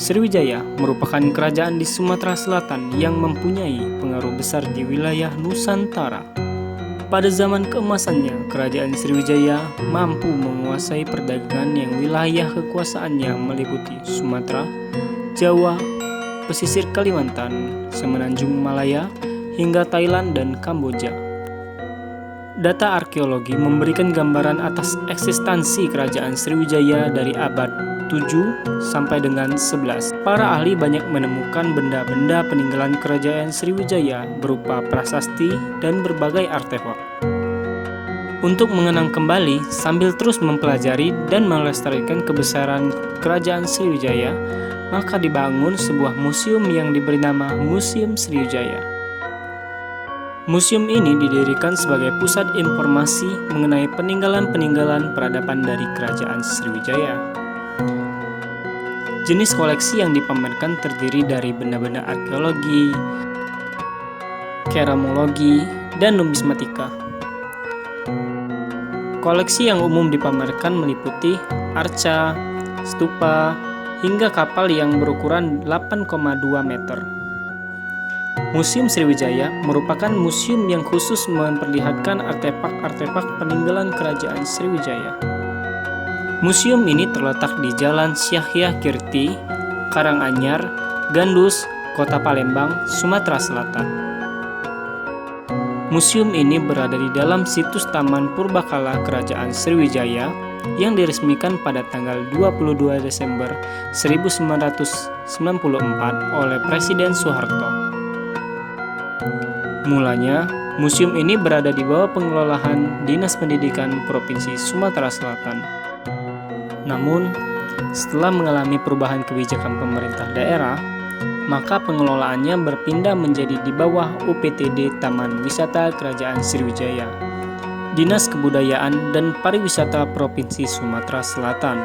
Sriwijaya merupakan kerajaan di Sumatera Selatan yang mempunyai pengaruh besar di wilayah Nusantara. Pada zaman keemasannya, kerajaan Sriwijaya mampu menguasai perdagangan yang wilayah kekuasaannya meliputi Sumatera, Jawa, pesisir Kalimantan, semenanjung Malaya, hingga Thailand dan Kamboja. Data arkeologi memberikan gambaran atas eksistensi kerajaan Sriwijaya dari abad 7 sampai dengan 11. Para ahli banyak menemukan benda-benda peninggalan kerajaan Sriwijaya berupa prasasti dan berbagai artefak. Untuk mengenang kembali sambil terus mempelajari dan melestarikan kebesaran kerajaan Sriwijaya, maka dibangun sebuah museum yang diberi nama Museum Sriwijaya. Museum ini didirikan sebagai pusat informasi mengenai peninggalan-peninggalan peradaban dari kerajaan Sriwijaya. Jenis koleksi yang dipamerkan terdiri dari benda-benda arkeologi, keramologi, dan numismatika. Koleksi yang umum dipamerkan meliputi arca, stupa, hingga kapal yang berukuran 8,2 meter. Museum Sriwijaya merupakan museum yang khusus memperlihatkan artefak-artefak peninggalan kerajaan Sriwijaya. Museum ini terletak di Jalan Syahyah Kirti, Karanganyar, Gandus, Kota Palembang, Sumatera Selatan. Museum ini berada di dalam situs Taman Purbakala Kerajaan Sriwijaya yang diresmikan pada tanggal 22 Desember 1994 oleh Presiden Soeharto. Mulanya, museum ini berada di bawah pengelolaan Dinas Pendidikan Provinsi Sumatera Selatan. Namun, setelah mengalami perubahan kebijakan pemerintah daerah, maka pengelolaannya berpindah menjadi di bawah UPTD Taman Wisata Kerajaan Sriwijaya, Dinas Kebudayaan dan Pariwisata Provinsi Sumatera Selatan.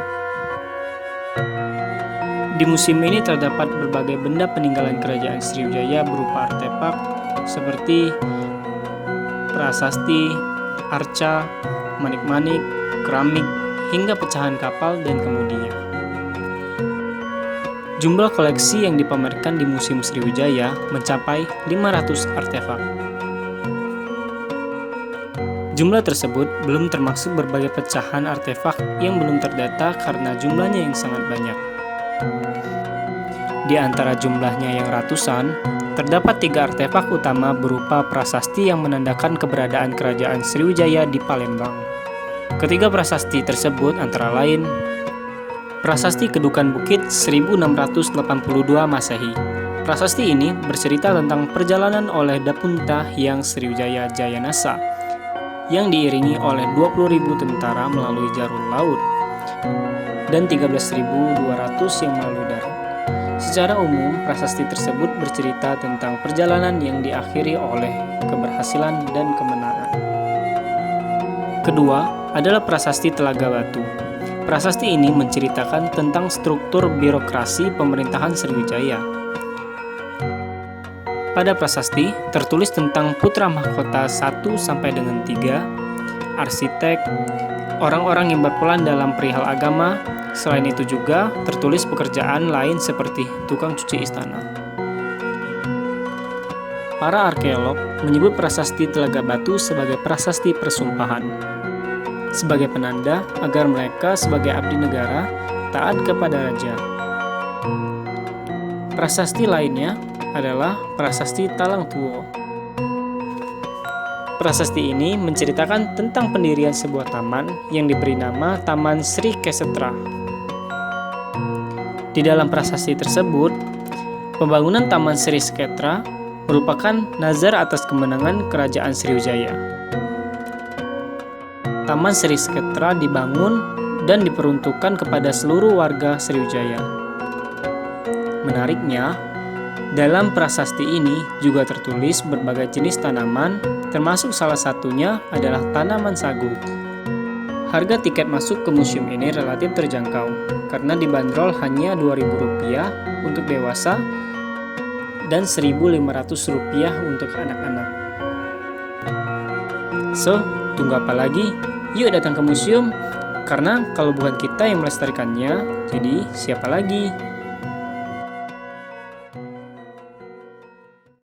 Di museum ini terdapat berbagai benda peninggalan kerajaan Sriwijaya berupa artefak seperti prasasti, arca, manik-manik, keramik, hingga pecahan kapal dan kemudinya. Jumlah koleksi yang dipamerkan di Museum Sriwijaya mencapai 500 artefak. Jumlah tersebut belum termasuk berbagai pecahan artefak yang belum terdata karena jumlahnya yang sangat banyak. Di antara jumlahnya yang ratusan, terdapat 3 artefak utama berupa prasasti yang menandakan keberadaan kerajaan Sriwijaya di Palembang. Ketiga prasasti tersebut antara lain Prasasti Kedukan Bukit 1682 Masehi. Prasasti ini bercerita tentang perjalanan oleh Dapunta Hyang Sriwijaya Jayanasa yang diiringi oleh 20.000 tentara melalui jalur laut dan 13.200 yang melalui darat. Secara umum, prasasti tersebut bercerita tentang perjalanan yang diakhiri oleh keberhasilan dan kemenangan. Kedua adalah Prasasti Telaga Batu. Prasasti ini menceritakan tentang struktur birokrasi pemerintahan Sriwijaya. Pada prasasti tertulis tentang putra mahkota 1 sampai dengan 3, arsitek, orang-orang yang berperan dalam perihal agama. Selain itu juga tertulis pekerjaan lain seperti tukang cuci istana. Para arkeolog menyebut prasasti Telaga Batu sebagai prasasti persumpahan, sebagai penanda agar mereka sebagai abdi negara taat kepada raja. Prasasti lainnya adalah Prasasti Talang Tuo. Prasasti ini menceritakan tentang pendirian sebuah taman yang diberi nama Taman Sri Kesetra. Di dalam prasasti tersebut, pembangunan Taman Sri Kesetra merupakan nazar atas kemenangan kerajaan Sriwijaya. Taman Sri Kesetra dibangun dan diperuntukkan kepada seluruh warga Sriwijaya. Menariknya, dalam prasasti ini juga tertulis berbagai jenis tanaman, termasuk salah satunya adalah tanaman sagu. Harga tiket masuk ke museum ini relatif terjangkau, karena dibanderol hanya Rp2.000 untuk dewasa dan Rp1.500 untuk anak-anak. So, tunggu apa lagi? Yuk datang ke museum, karena kalau bukan kita yang melestarikannya, jadi siapa lagi?